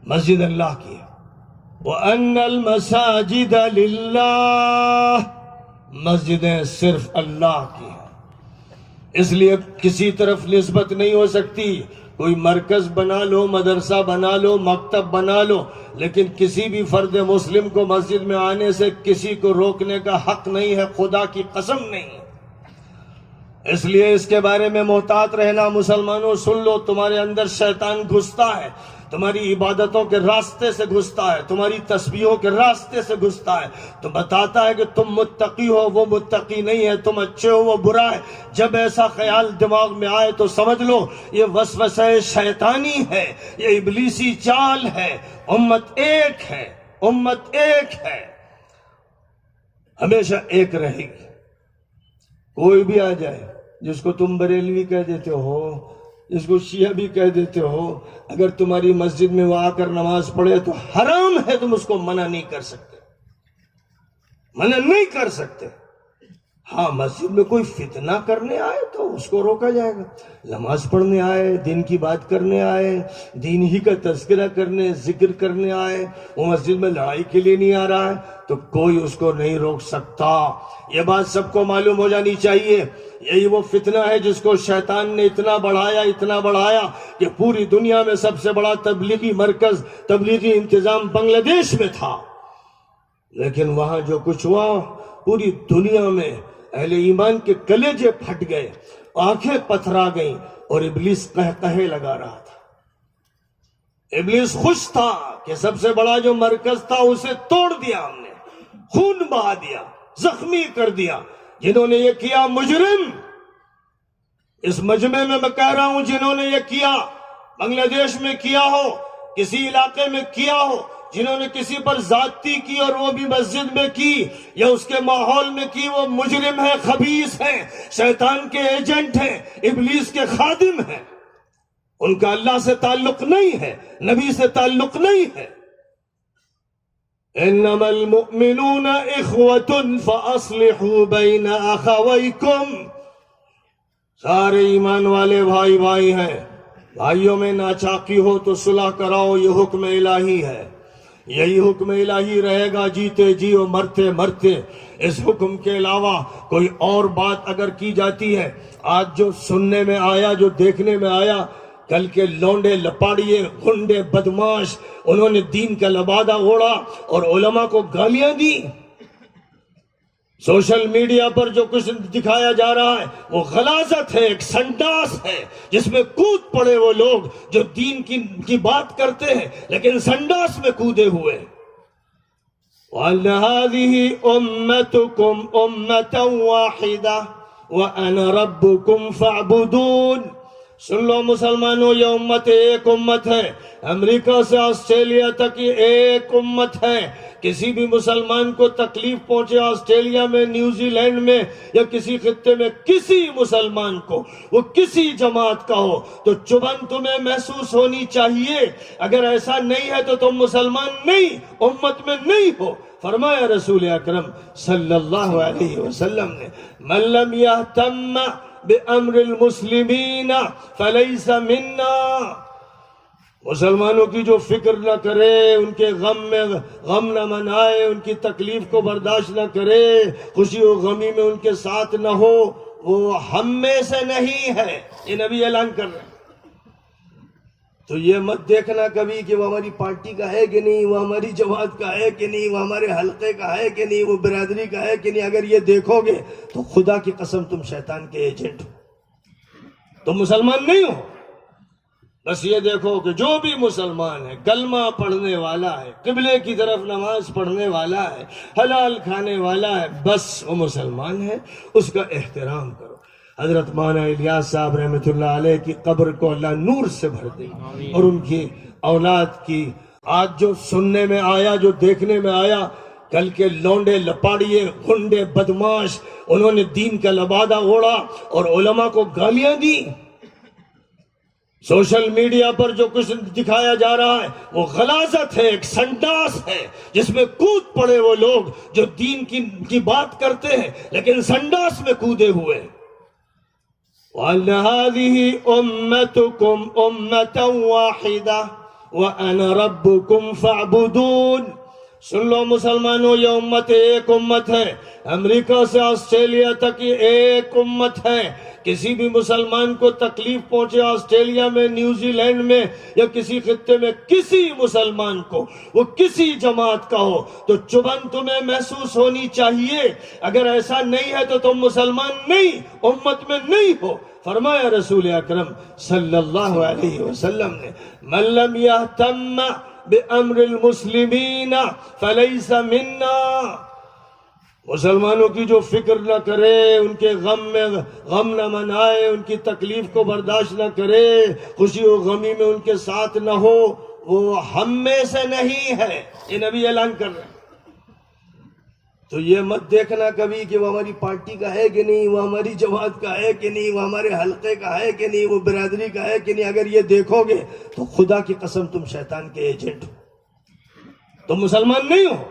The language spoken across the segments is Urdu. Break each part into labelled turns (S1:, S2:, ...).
S1: مسجد اللہ کی ہے۔ وَأَنَّ الْمَسَاجِدَ لِلَّهِ، مسجدیں صرف اللہ کی ہیں، اس لیے کسی طرف نسبت نہیں ہو سکتی۔ کوئی مرکز بنا لو، مدرسہ بنا لو، مکتب بنا لو، لیکن کسی بھی فرد مسلم کو مسجد میں آنے سے کسی کو روکنے کا حق نہیں ہے، خدا کی قسم نہیں ہے۔ اس لیے اس کے بارے میں محتاط رہنا۔ مسلمانوں سن لو، تمہارے اندر شیطان گھستا ہے، تمہاری عبادتوں کے راستے سے گھستا ہے، تمہاری تسبیحوں کے راستے سے گھستا ہے، تو بتاتا ہے کہ تم متقی ہو، وہ متقی نہیں ہے، تم اچھے ہو، وہ برا ہے۔ جب ایسا خیال دماغ میں آئے تو سمجھ لو یہ وسوسہ شیطانی ہے، یہ ابلیسی چال ہے۔ امت ایک ہے، امت ایک ہے، ہمیشہ ایک رہے گی۔ کوئی بھی آ جائے، جس کو تم بریلوی کہہ دیتے ہو، جس کو شیعہ بھی کہہ دیتے ہو، اگر تمہاری مسجد میں وہ آ کر نماز پڑھے تو حرام ہے، تم اس کو منع نہیں کر سکتے، منع نہیں کر سکتے۔ ہاں مسجد میں کوئی فتنہ کرنے آئے تو اس کو روکا جائے گا، نماز پڑھنے آئے، دین کی بات کرنے آئے، دین ہی کا تذکرہ کرنے، ذکر کرنے آئے، وہ مسجد میں لڑائی کے لیے نہیں آ رہا ہے تو کوئی اس کو نہیں روک سکتا۔ یہ بات سب کو معلوم ہو جانی چاہیے۔ یہی وہ فتنہ ہے جس کو شیطان نے اتنا بڑھایا کہ پوری دنیا میں سب سے بڑا تبلیغی مرکز، تبلیغی انتظام بنگلہ دیش میں تھا، لیکن وہاں جو کچھ ہوا پوری دنیا میں اہل ایمان کے کلیجے پھٹ گئے، آنکھیں پتھرا گئیں، اور ابلیس قہقہے لگا رہا تھا۔ ابلیس خوش تھا کہ سب سے بڑا جو مرکز تھا اسے توڑ دیا ہم نے، خون بہا دیا، زخمی کر دیا۔ جنہوں نے یہ کیا مجرم، اس مجمع میں کہہ رہا ہوں، جنہوں نے یہ کیا، بنگلہ دیش میں کیا ہو، کسی علاقے میں کیا ہو، جنہوں نے کسی پر زیادتی کی اور وہ بھی مسجد میں کی یا اس کے ماحول میں کی، وہ مجرم ہیں، خبیث ہیں، شیطان کے ایجنٹ ہیں، ابلیس کے خادم ہیں۔ ان کا اللہ سے تعلق نہیں ہے، نبی سے تعلق نہیں ہے۔ انما المؤمنون اخوة فاصلحوا بین اخویکم، سارے ایمان والے بھائی بھائی ہیں، بھائیوں میں ناچاکی ہو تو صلح کراؤ، یہ حکم الہی ہے، یہی حکم الہی رہے گا جیتے جی اور مرتے مرتے۔ اس حکم کے علاوہ کوئی اور بات اگر کی جاتی ہے، آج جو سننے میں آیا، جو دیکھنے میں آیا، کل کے لونڈے لپاڑیے گنڈے بدماش، انہوں نے دین کا لبادہ اوڑھا اور علماء کو گالیاں دی۔ سوشل میڈیا پر جو کچھ دکھایا جا رہا ہے وہ غلاظت ہے، ایک سنڈاس ہے جس میں کود پڑے وہ لوگ جو دین کی بات کرتے ہیں لیکن سنڈاس میں کودے ہوئے۔ وَأَنَّ هَذِهِ أُمَّتُكُمْ أُمَّةً وَاحِدَةً وَأَنَا رَبُّكُمْ فَاعْبُدُونِ۔ سن لو مسلمانوں، یہ امت ایک امت ہے، امریکہ سے آسٹریلیا تک یہ ایک امت ہے۔ کسی بھی مسلمان کو تکلیف پہنچے آسٹریلیا میں، نیوزی لینڈ میں یا کسی خطے میں، کسی مسلمان کو، وہ کسی جماعت کا ہو، تو چبھن تمہیں محسوس ہونی چاہیے۔ اگر ایسا نہیں ہے تو تم مسلمان نہیں، امت میں نہیں ہو۔ فرمایا رسول اکرم صلی اللہ علیہ وسلم نے، من لم یہتم بِأَمْرِ الْمُسْلِمِينَ فَلَيْسَ مِنَّا، مسلمانوں کی جو فکر نہ کرے، ان کے غم نہ منائے، ان کی تکلیف کو برداشت نہ کرے، خوشی و غمی میں ان کے ساتھ نہ ہو، وہ ہم میں سے نہیں ہے۔ یہ نبی اعلان کر رہے ہیں۔ تو یہ مت دیکھنا کبھی کہ وہ ہماری پارٹی کا ہے کہ نہیں، وہ ہماری جماعت کا ہے کہ نہیں، وہ ہمارے حلقے کا ہے کہ نہیں، وہ برادری کا ہے کہ نہیں۔ اگر یہ دیکھو گے تو خدا کی قسم تم شیطان کے ایجنٹ ہو، تم مسلمان نہیں ہو۔ بس یہ دیکھو کہ جو بھی مسلمان ہے، کلمہ پڑھنے والا ہے، قبلے کی طرف نماز پڑھنے والا ہے، حلال کھانے والا ہے، بس وہ مسلمان ہے، اس کا احترام کرو۔ حضرت مولانا الیاس صاحب رحمۃ اللہ علیہ کی قبر کو اللہ نور سے بھر دے، اور ان کی اولاد کی۔ آج جو سننے میں آیا، جو دیکھنے میں آیا، کل کے لونڈے لپاڑیے گنڈے بدماش، انہوں نے دین کا لبادہ اوڑھا اور علماء کو گالیاں دی۔ سوشل میڈیا پر جو کچھ دکھایا جا رہا ہے وہ غلاظت ہے، ایک سنڈاس ہے جس میں کود پڑے وہ لوگ جو دین کی بات کرتے ہیں لیکن سنڈاس میں کودے ہوئے۔ وَأَنَّ هَذِهِ أُمَّتُكُمْ أُمَّةً وَاحِدَةً وَأَنَا رَبُّكُمْ فَاعْبُدُونَ۔ سن لو مسلمانوں، یہ امت ایک امت ہے، امریکہ سے آسٹریلیا تک یہ ایک امت ہے۔ کسی بھی مسلمان کو تکلیف پہنچے آسٹریلیا میں، نیوزی لینڈ میں یا کسی خطے میں، کسی مسلمان کو، وہ کسی جماعت کا ہو، تو چبھن تمہیں محسوس ہونی چاہیے۔ اگر ایسا نہیں ہے تو تم مسلمان نہیں، امت میں نہیں ہو۔ فرمایا رسول اکرم صلی اللہ علیہ وسلم نے، من لم یہتم بِأَمْرِ الْمُسْلِمِينَ فَلَيْسَ مِنَّا۔ مسلمانوں کی جو فکر نہ کرے، ان کے غم میں غم نہ منائے، ان کی تکلیف کو برداشت نہ کرے، خوشی و غمی میں ان کے ساتھ نہ ہو، وہ ہم میں سے نہیں ہے۔ یہ نبی اعلان کر رہے ہیں۔ تو یہ مت دیکھنا کبھی کہ وہ ہماری پارٹی کا ہے کہ نہیں، وہ ہماری جماعت کا ہے کہ نہیں، وہ ہمارے حلقے کا ہے کہ نہیں، وہ برادری کا ہے کہ نہیں۔ اگر یہ دیکھو گے تو خدا کی قسم تم شیطان کے ایجنٹ ہو، تم مسلمان نہیں ہو۔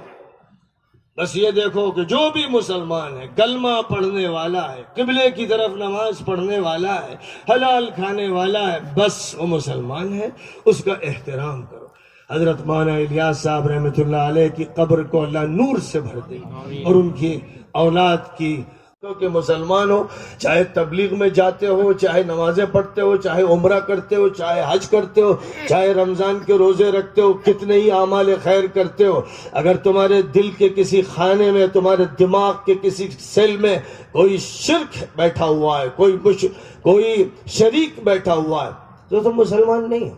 S1: بس یہ دیکھو کہ جو بھی مسلمان ہے، کلمہ پڑھنے والا ہے، قبلے کی طرف نماز پڑھنے والا ہے، حلال کھانے والا ہے، بس وہ مسلمان ہے، اس کا احترام کرو۔ حضرت مولانا الیاس صاحب رحمۃ اللہ علیہ کی قبر کو اللہ نور سے بھر دے، اور ان کی اولاد کی، کہ مسلمان ہو، چاہے تبلیغ میں جاتے ہو، چاہے نمازیں پڑھتے ہو، چاہے عمرہ کرتے ہو، چاہے حج کرتے ہو، چاہے رمضان کے روزے رکھتے ہو، کتنے ہی اعمال خیر کرتے ہو، اگر تمہارے دل کے کسی خانے میں، تمہارے دماغ کے کسی سیل میں کوئی شرک بیٹھا ہوا ہے، کوئی شریک بیٹھا ہوا ہے، تو تم مسلمان نہیں ہو۔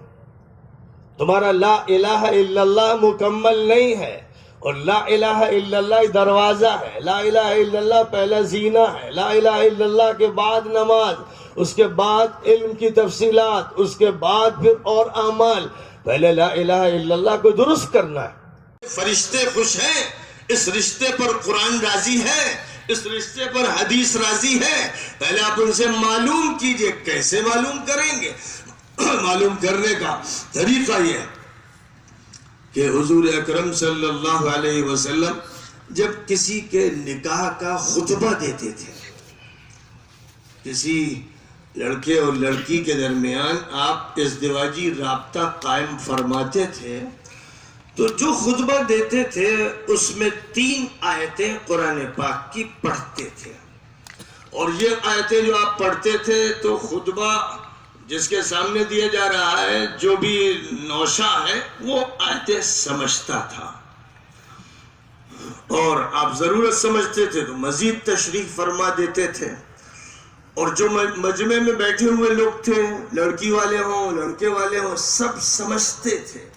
S1: تمہارا لا الہ الا اللہ مکمل نہیں ہے، اور لا الہ الا اللہ دروازہ ہے۔ لا الہ الا اللہ پہلا زینہ ہے، لا الہ الا اللہ کے بعد نماز، اس کے بعد علم کی تفصیلات، اس کے بعد پھر اور اعمال۔ پہلے لا الہ الا اللہ کو درست کرنا ہے۔
S2: فرشتے خوش ہیں، اس رشتے پر قرآن راضی ہے، اس رشتے پر حدیث راضی ہے۔ پہلے آپ ان سے معلوم کیجئے۔ کیسے معلوم کریں گے؟ معلوم کرنے کا طریقہ یہ ہے کہ حضور اکرم صلی اللہ علیہ وسلم جب کسی کے نکاح کا خطبہ دیتے تھے، کسی لڑکے اور لڑکی کے درمیان آپ ازدواجی رابطہ قائم فرماتے تھے، تو جو خطبہ دیتے تھے اس میں 3 آیتیں قرآن پاک کی پڑھتے تھے، اور یہ آیتیں جو آپ پڑھتے تھے تو خطبہ جس کے سامنے دیا جا رہا ہے، جو بھی نوشہ ہے، وہ آیتیں سمجھتا تھا، اور آپ ضرورت سمجھتے تھے تو مزید تشریح فرما دیتے تھے۔ اور جو مجمع میں بیٹھے ہوئے لوگ تھے، لڑکی والے ہوں، لڑکے والے ہوں، سب سمجھتے تھے۔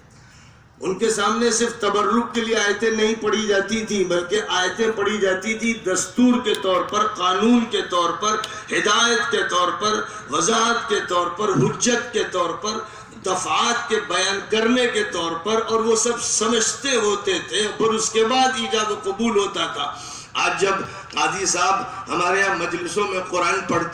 S2: ان کے سامنے صرف تبرک کے لیے آیتیں نہیں پڑھی جاتی تھی، بلکہ آیتیں پڑھی جاتی تھی دستور کے طور پر، قانون کے طور پر، ہدایت کے طور پر، وضاحت کے طور پر، حجت کے طور پر، دفعات کے بیان کرنے کے طور پر، اور وہ سب سمجھتے ہوتے تھے، پھر اس کے بعد ایجاب و قبول ہوتا تھا۔ آج جب قاضی صاحب ہمارے یہاں مجلسوں میں قرآن پڑھتے